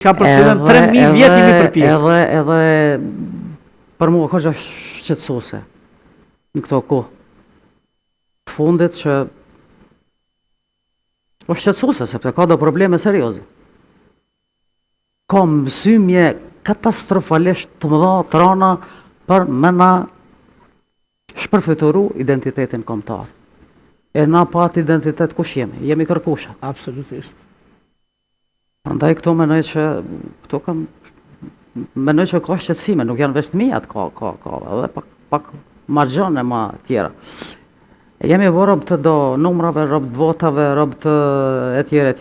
Ka për cilën 3.000 vjet jemi përpjekë. Edhe për mua është shqetësuese në këto kohë të fundit që është shqetësuese sepse ka do probleme serioze. Ka mësymje katastrofalisht të mëdha të rana për me na shpërfituru identitetin kombëtar. E na pa atë identitet kush jemi? Jemi kërkusha. Absolutisht. Prandaj këto mendoj që mendoj që ka shqetësime, nuk janë vetëm mijat, ka edhe pak margjane ma tjera. Jemi rob të do numrave, rob të votave, rob të etjere,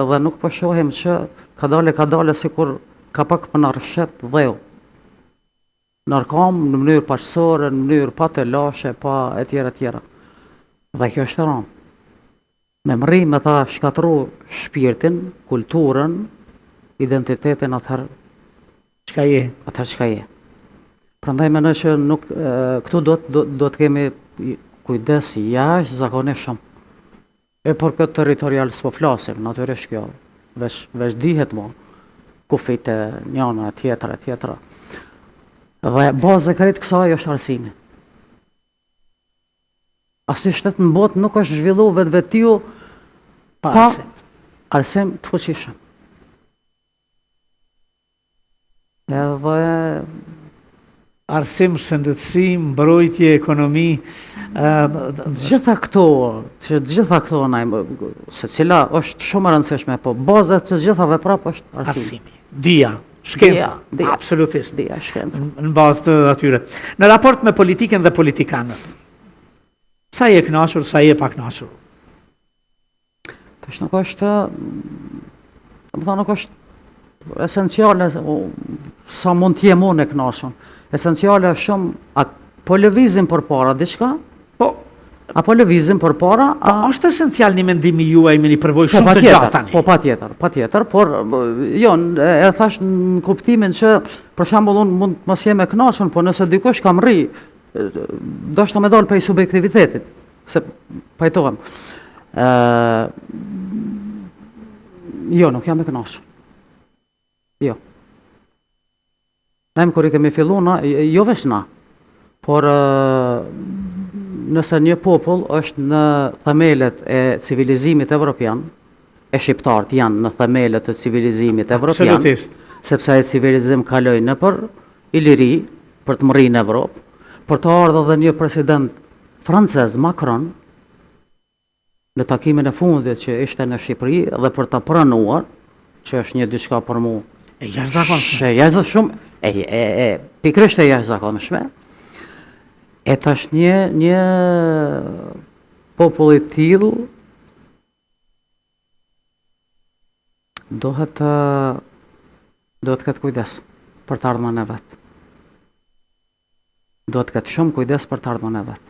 dhe nuk po shohim që ka dale sikur ka pak për në rëshet dheu. Nërkam në mënyrë paqësore, në mënyrë pa të lashe, pa etjera. Dhe kjo është rënë. Me mëri me ta shkatru shpirtin, kulturën, identitetin atëherë çka je. Prandaj mendoj që nuk këtu do të kemi kujdes jashtë zakonishëm. E për këtë territorial s'po flasim, natyrisht kjo veç dihet mo kufit e njëna tjetra. Dhe baza e krejt kësaj është arsimi. Asnjë shtet në botë nuk është zhvillu vetvetiu pa arsim të fuqishëm. Edhe arsim, shëndetësi, mbrojtje, ekonomi, gjitha këto secila është shumë e rëndësishme, po baza të gjithave prap është arsimi. Dija, shkenca, absolutisht. Dija, shkenca. Në bazë të atyre. Në raport me politikën dhe politikanët, sa je kënaqur, sa je pa kënaqur? Tash nuk është, nuk është esenciale sa mund t'jem unë e kënaqur. Esenciale është shumë, po lëvizim përpara diçka? Po. Apo lëvizim përpara? Është esencial një mendimi juaj me një përvojë shumë të gjatë tani. Po patjetër, por jo, e thash në kuptimin që për shembull unë mund mos jem e kënaqur, po nëse dikush ka rri, do shta me dalë prej subjektivitetit, se pajtohem. Jo, nuk jam e kënaqur. Jo. Najmë kur i kemi fillu na, jo veç na, por nëse një popull është në themelet e civilizimit evropian, e shqiptarët janë në themelet e civilizimit evropian, sepse e civilizim kaloi në për iliri, për të mërri në Evropë, për të ardhur dhe një president francez, Macron, në takimin e fundit që ishte në Shqipëri, dhe për të pranuar, që është një diçka për mu, e jashtëzakonshme, pikrisht e jashtëzakonshme, e tash një popull i tillë duhet ketë kujdes për të ardhmen e vet. Duhet ketë shumë kujdes për të ardhmen e vet.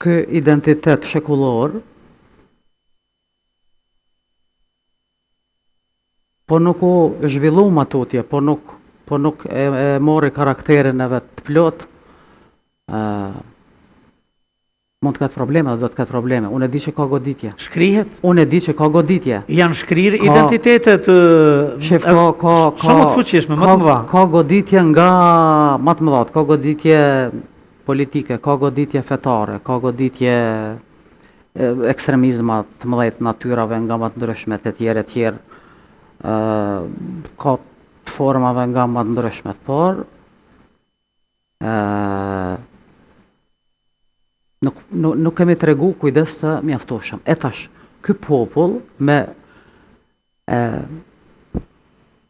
Ky identitet shekullor po nuk u zhvillu matutje, po nuk e mori karakterin e vet të plot, mund të ketë probleme dhe do të ketë probleme. Unë e di që ka goditje. Shkrihet? Unë e di që ka goditje. Janë shkrirë identitetet shumë të fuqishme, më të mëdha. Ka goditje nga më të mëdha, ka goditje politike, ka goditje fetare, ka goditje ekstremizma të mëdhej të natyrave nga më të ndryshme të tjerë, ka të formave nga më të ndryshme, por nuk kemi të regu kujdes të mjaftueshëm. E tash, ky popull me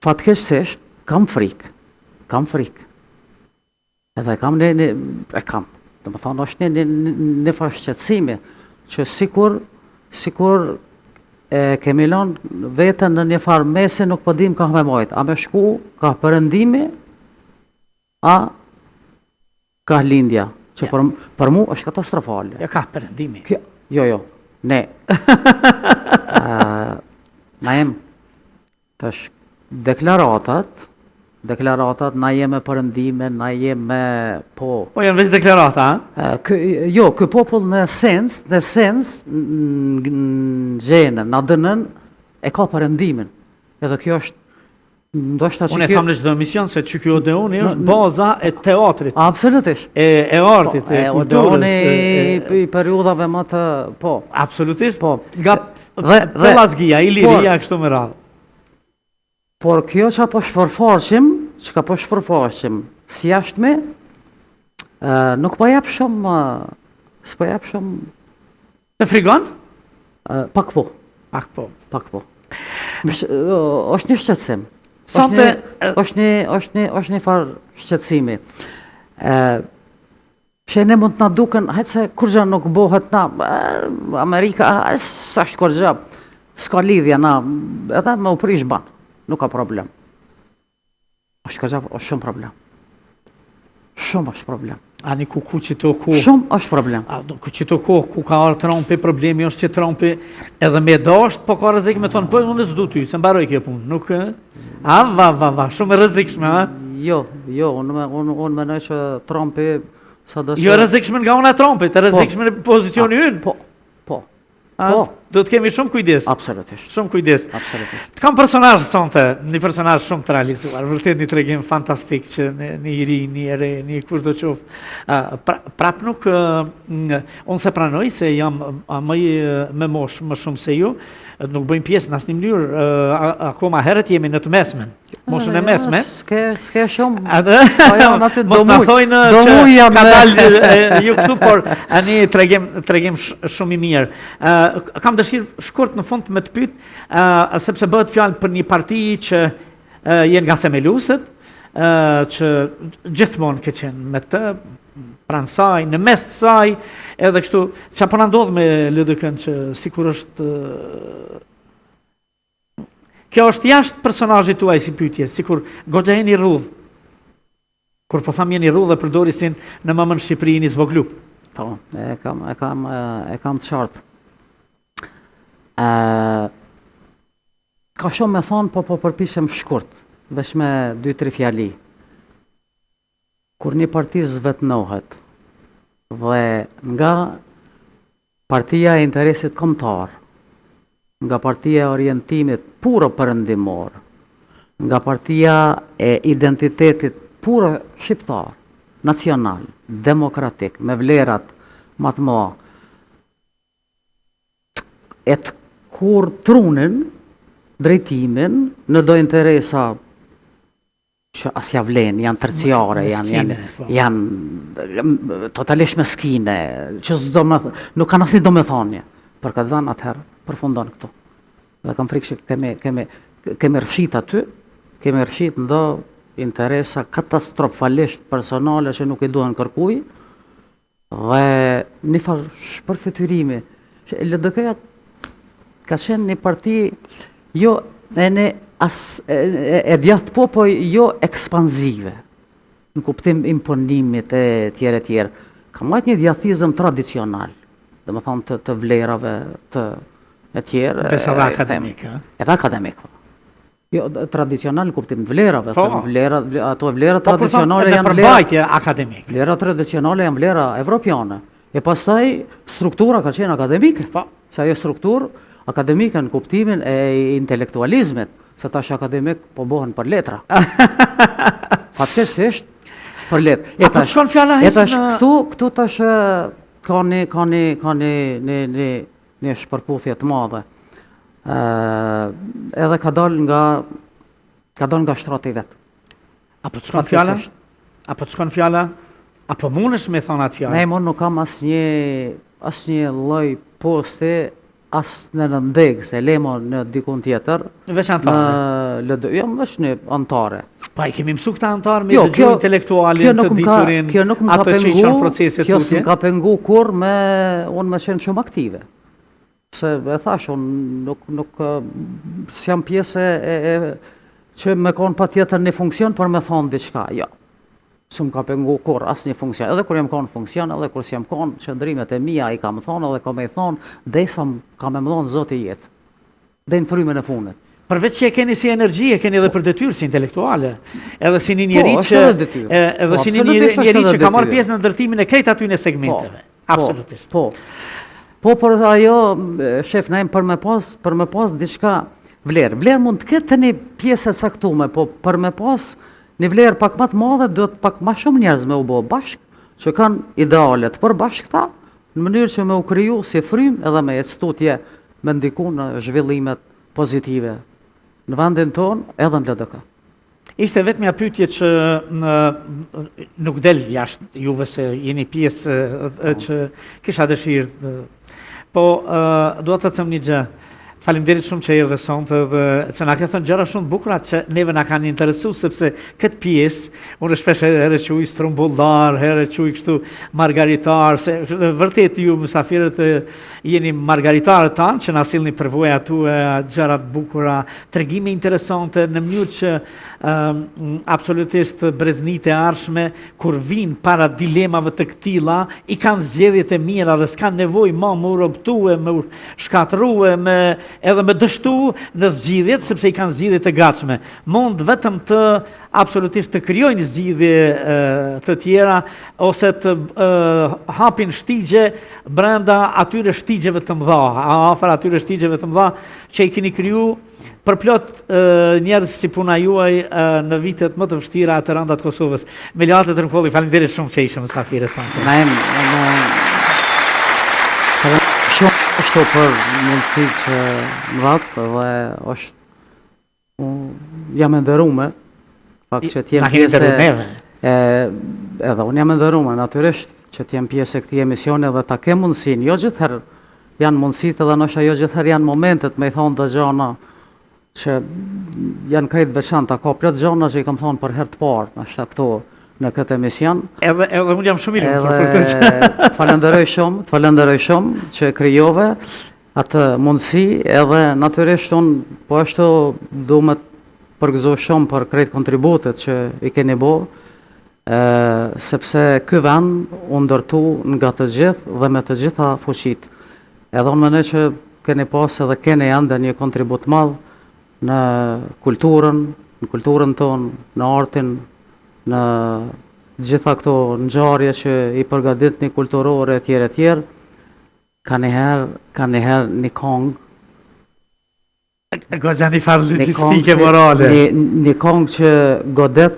fatkeqësisht kam frikë. Edhe kam, dhe më thonë, është një farë shqetësimi, që sikur kemi lënë vetën në një farë mesi, nuk po dim ka me majtë. A me shku, ka perëndimi, a ka lindja. Që për mu është katastrofale. Ja ka perëndimi. Jo, ne. Na jem, tash, deklaratat deklaratat, na jeme përëndime, na jeme po... Po janë veç deklarata, ha? Ky popull në sens, në gjenën, në dënën, e ka përëndimin. Edhe kjo është, ndoshta që Unë e thamë në çdo emision se që kjo Odeoni është baza e teatrit, absolutisht. e artit, e Odeoni kulturës. i periudhave më të... Po. Absolutisht, Po. nga Dhe- Pellazgia, Iliria, kështu me radhë. Por kjo që po shpërfaqim si jashtme, nuk po jap shumë, s'po jap shumë, Të frigon? pak po. Pak po. Është një shqetësim. Sonte, është një farë shqetësimi. Që ne mund të na duken, hajtë se kur gjë nuk bëhet na, Amerika, s'është kur gjë, s'ka lidhja na, edhe me u prish ban, nuk ka problem. Është shumë problem. Shumë është problem. ani ku qëto ku... Shumë është problem. Ku qëto ku ka arë Trumpi, problemi është që Trumpi edhe me dasht, po ka rrezik me thonë, po unë s'du ty, se mbaroj kjo punë, nuk... Shumë e rrezikshme, ha? Jo, unë menoj që Trumpi sa do Jo rrezikshme nga una Trumpit, e rrezikshme në pozicioni ynë. Po. Do të kemi shumë kujdes. Absolutisht. Shumë kujdes. Absolutisht. Të kam personazh sonte, një personazh shumë të realizuar, vërtet një tregim fantastik që një i ri, një ere, një kushdo qoftë. Prap nuk unë se pranoj se jam me mosh më shumë se ju, nuk bëjmë pjesë në asnjë mënyrë, akoma herët jemi në të mesmen. Moshën e mesme. S'ke shumë. Mos na thojnë që ka dalë ju këtu, por ani tregim shumë i mirë. Kam dëshirë shkurt në fund me të pyet, sepse bëhet fjalë për një parti që jenë nga themeluesit, që gjithmonë ke qenë me të, pranë saj, në mes të saj, edhe kështu, që po na ndodh me LDK-n që sikur është kjo është jashtë personazhit tuaj si pyetje, sikur goxha jeni rrudh. Kur po tham jeni rrudh e përdori sin në mamën Shqipëri jeni zvoglu. Po, e kam të qartë. Ka shumë me thonë, po përpishem shkurt, veç me 2-3 fjali. Kur një parti zvetnohet dhe nga partia e interesit kombëtar, nga partia e orientimit puro perëndimor, nga partia e identitetit puro shqiptar, nacional, demokratik, me vlerat më të mëdha, e të kur trunin drejtimin në do interesa që as ja vlen, janë terciare, janë totalisht meskine, që nuk kanë asnjë domethënie. Për këtë vend atëherë përfundon këtu. Dhe kam frikë që kemi rfshit aty, kemi rfshit ndo interesa katastrofalisht personale që nuk i duhen kërkuj, dhe një farë shpërfytyrimi. LDK-ja ka qenë një parti jo e djathtë po jo ekspanzive, në kuptim imponimit e tjere. Ka majt një djathizëm tradicional, dhe më thonë të vlerave e tjere. Besa dhe akademike. Edhe akademike. Jo, tradicional në kuptim të vlerave. Ato vlera tradicionale janë përbajtje akademike. Vlera tradicionale janë vlera evropiane. E pastaj struktura ka qenë akademike. Se ajo strukturë akademike në kuptimin e intelektualizmit, se tash akademik po bëhen për letra. Fatkeqësisht për letra. A po shkon fjala hiç në... Këtu tash ka një shpërputhje të madhe. Edhe ka dal nga shtrati vet. A po shkon fjala? Apo mundesh me thonë atë fjalë? Ne nuk kam asnjë lloj poste as në ndeg, se lemo në dikun tjetër. Veç antare? Jam veç një antare. Pa i kemi mësu këta antarë me dëgju intelektualin të diturin, ato që i qanë proceset tutje? Kjo s'm ka pengu kur unë me qenë shumë aktive. Se e thash, unë nuk s'jam pjesë që me konë pa tjetër një funksion, për me thonë diçka, jo. S'm ka pengu kur asë një funksion, edhe kur jem konë funksion, edhe kur s'jam konë qëndrimet e mija i kam thonë, edhe ka me i thonë, dhe sa ka me më dhonë zotë i jetë, dhe në frymën e funit. Përveç që e keni si energji, e keni edhe për detyrë si intelektuale, edhe si një njeri që ka marrë pjesë në ndërtimin e krejt aty në segmenteve. Absolutisht. Po, për ajo, shef, na për me pas diçka vlerë. Vlerë mund të ketë një pjesë e saktume, po për me pas një vlerë pak më të madhe, duhet pak më shumë njerëz me u bë bashkë, që kanë idealet për bashkëta, në mënyrë që me u kriju si frym edhe me studje me ndiku në zhvillimet pozitive në vendin tonë edhe në LDK. Ishte vetëm pyetje që nuk del jashtë juve se jeni pjesë që kisha dëshirë. Po, duhet të them një gjë. Faleminderit shumë që erdhe sonte dhe që na ke thënë gjëra shumë bukura që neve na kanë interesuar sepse këtë pjesë unë shpesh herë quaj strumbullar, herë quaj kështu margaritar, se vërtet ju mysafirët jeni margaritarët tanë që na sillni përvoja tuaja, gjëra të bukura, tregime interesante në mënyrë që absolutisht breznit e ardhshme kur vinë para dilemave të këtilla i kanë zgjedhjet e mira dhe s'kan nevojë më u robtue, më shkatërrue, edhe me dështu në zgjidhjet, sepse i kanë zgjidhje të gatshme. Mund vetëm të absolutisht të krijojnë zgjidhje të tjera ose të hapin shtigje brenda atyre shtigjeve të mëdha, afër atyre shtigjeve të mëdha që i keni kriju për plot njerëz si puna juaj në vitet më të vështira të rënda të Kosovës. Melatë të Rëmkolli, faleminderit shumë që ishe mysafire sonte. Është për mundësi që më ratë dhe është jam e ndërume fakt që t'jem pjesë edhe unë jam e ndërume natyrisht që t'jem pjesë e këti emisioni dhe ta ke mundësin jo gjithëherë janë mundësit edhe nësha jo gjithëherë janë momentet me i thonë dhe gjana që janë krejt veçanta ka plot gjana që i kam thonë për herë të parë ashta këto në këtë emision. Edhe unë jam shumë i lumtur për këtë. Të falenderoj shumë që krijove atë mundësi edhe natyrisht unë po ashtu du me të përgëzoj shumë për krejt kontributet që i keni bo, sepse ky vend u ndërtu nga të gjithë dhe me të gjitha fuqit. Edhe unë mendoj që keni pas edhe keni ende një kontribut madh në kulturën tonë, në artin, në gjitha këto ngjarje që i përgatitni kulturore e tjerë, ka njëherë një kong. Goxha një farë logjistike morale. Një kong që godet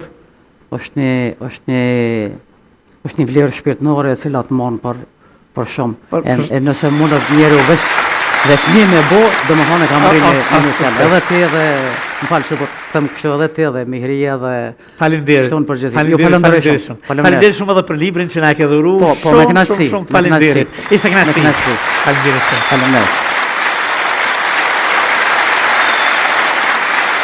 është një vlerë shpirtënore e cila të mon për shumë. E nëse mund është njeri u veç një me bo, dhe më thonë e kam rrinë emision. Edhe ti edhe, më falë që po të them kështu edhe ti edhe Mihria dhe shtonë përgjithim. Faleminderit shumë edhe për librin që na e ke dhuru. Shumë faleminderit. Ishte kënaqësi. Faleminderit shumë.